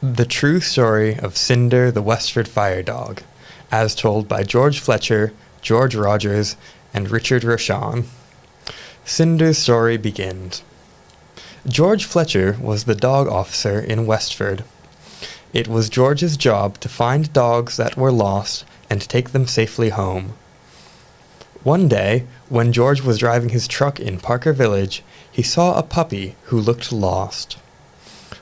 The True Story of Cinder the Westford Fire Dog, as told by George Fletcher, George Rogers, and Richard Rochon. Cinder's story begins. George Fletcher was the dog officer in Westford. It was George's job to find dogs that were lost and take them safely home. One day, when George was driving his truck in Parker Village, he saw a puppy who looked lost.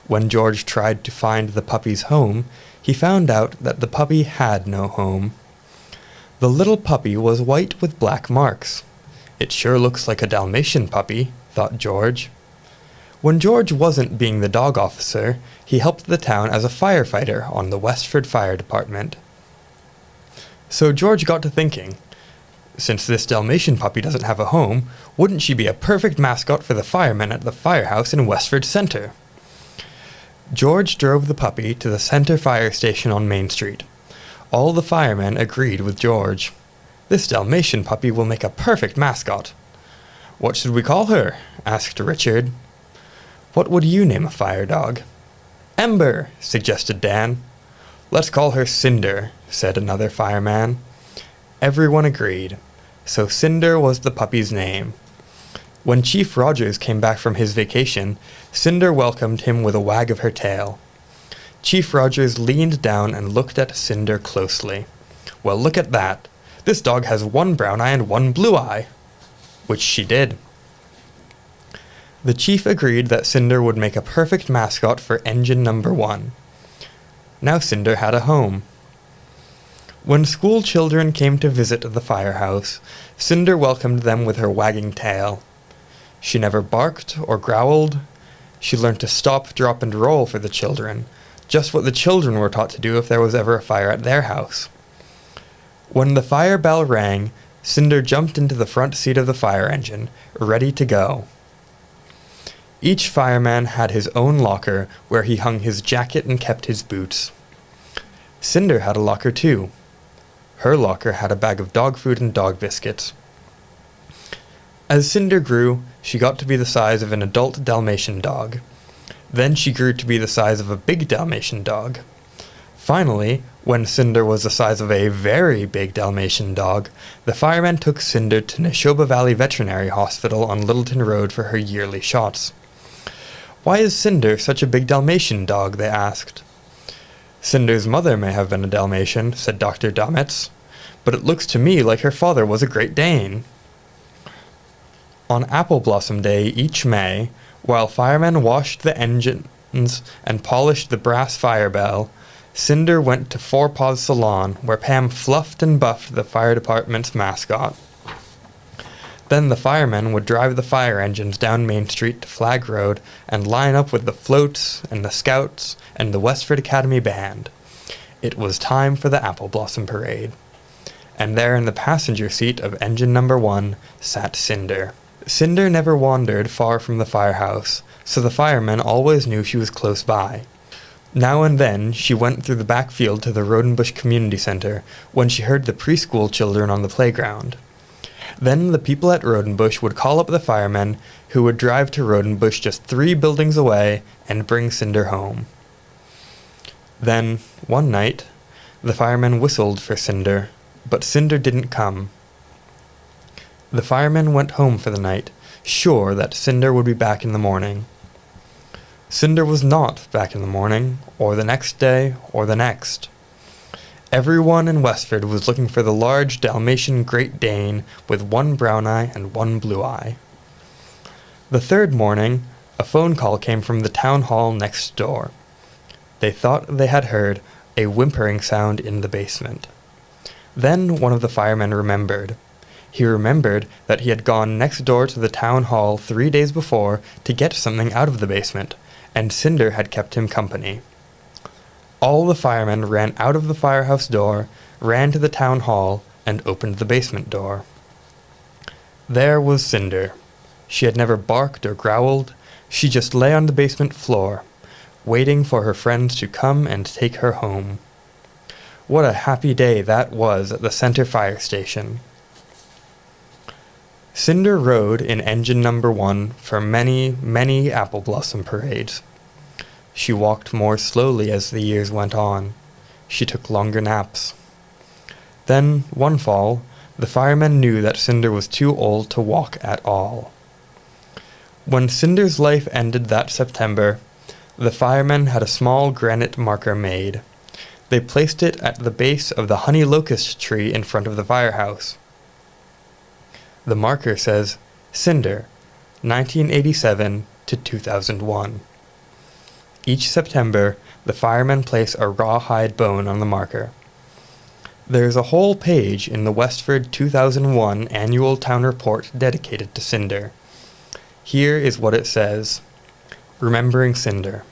When George tried to find the puppy's home, he found out that the puppy had no home. The little puppy was white with black marks. It sure looks like a Dalmatian puppy, thought George. When George wasn't being the dog officer, he helped the town as a firefighter on the Westford Fire Department. So George got to thinking, since this Dalmatian puppy doesn't have a home, wouldn't she be a perfect mascot for the firemen at the firehouse in Westford Center? George drove the puppy to the Center Fire Station on Main Street. All the firemen agreed with George. This Dalmatian puppy will make a perfect mascot. What should we call her? Asked Richard. What would you name a fire dog? Ember, suggested Dan. Let's call her Cinder, said another fireman. Everyone agreed, so Cinder was the puppy's name. When Chief Rogers came back from his vacation, Cinder welcomed him with a wag of her tail. Chief Rogers leaned down and looked at Cinder closely. Well, look at that. This dog has one brown eye and one blue eye. Which she did. The chief agreed that Cinder would make a perfect mascot for Engine Number 1. Now Cinder had a home. When school children came to visit the firehouse, Cinder welcomed them with her wagging tail. She never barked or growled. She learned to stop, drop, and roll for the children, just what the children were taught to do if there was ever a fire at their house. When the fire bell rang, Cinder jumped into the front seat of the fire engine, ready to go. Each fireman had his own locker where he hung his jacket and kept his boots. Cinder had a locker too. Her locker had a bag of dog food and dog biscuits. As Cinder grew, she got to be the size of an adult Dalmatian dog. Then she grew to be the size of a big Dalmatian dog. Finally, when Cinder was the size of a very big Dalmatian dog, the firemen took Cinder to Neshoba Valley Veterinary Hospital on Littleton Road for her yearly shots. Why is Cinder such a big Dalmatian dog? They asked. Cinder's mother may have been a Dalmatian, said Dr. Domitz, but it looks to me like her father was a Great Dane. On Apple Blossom Day each May, while firemen washed the engines and polished the brass fire bell, Cinder went to Four Paws Salon, where Pam fluffed and buffed the fire department's mascot. Then the firemen would drive the fire engines down Main Street to Flag Road and line up with the floats and the scouts and the Westford Academy Band. It was time for the Apple Blossom Parade. And there in the passenger seat of Engine Number 1 sat Cinder. Cinder never wandered far from the firehouse, so the firemen always knew she was close by. Now and then she went through the backfield to the Rodenbush Community Center when she heard the preschool children on the playground. Then the people at Rodenbush would call up the firemen, who would drive to Rodenbush just 3 buildings away and bring Cinder home. Then, one night, the firemen whistled for Cinder, but Cinder didn't come. The firemen went home for the night, sure that Cinder would be back in the morning. Cinder was not back in the morning, or the next day, or the next. Everyone in Westford was looking for the large Dalmatian Great Dane with one brown eye and one blue eye. The third morning, a phone call came from the town hall next door. They thought they had heard a whimpering sound in the basement. Then one of the firemen remembered. He remembered that he had gone next door to the town hall 3 days before to get something out of the basement, and Cinder had kept him company. All the firemen ran out of the firehouse door, ran to the town hall, and opened the basement door. There was Cinder. She had never barked or growled. She just lay on the basement floor, waiting for her friends to come and take her home. What a happy day that was at the Center Fire Station. Cinder rode in Engine Number 1 for many, many apple blossom parades. She walked more slowly as the years went on. She took longer naps. Then, one fall, the firemen knew that Cinder was too old to walk at all. When Cinder's life ended that September, the firemen had a small granite marker made. They placed it at the base of the honey locust tree in front of the firehouse. The marker says, Cinder, 1987 to 2001. Each September, the firemen place a rawhide bone on the marker. There is a whole page in the Westford 2001 annual town report dedicated to Cinder. Here is what it says. Remembering Cinder.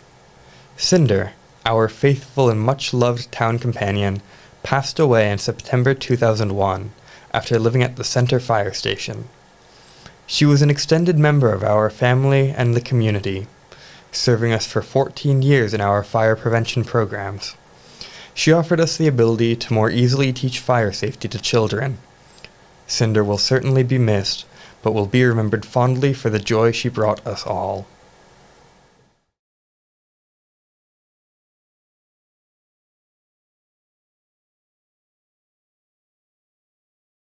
Cinder, our faithful and much-loved town companion, passed away in September 2001 after living at the Center Fire Station. She was an extended member of our family and the community, serving us for 14 years in our fire prevention programs. She offered us the ability to more easily teach fire safety to children. Cinder will certainly be missed, but will be remembered fondly for the joy she brought us all.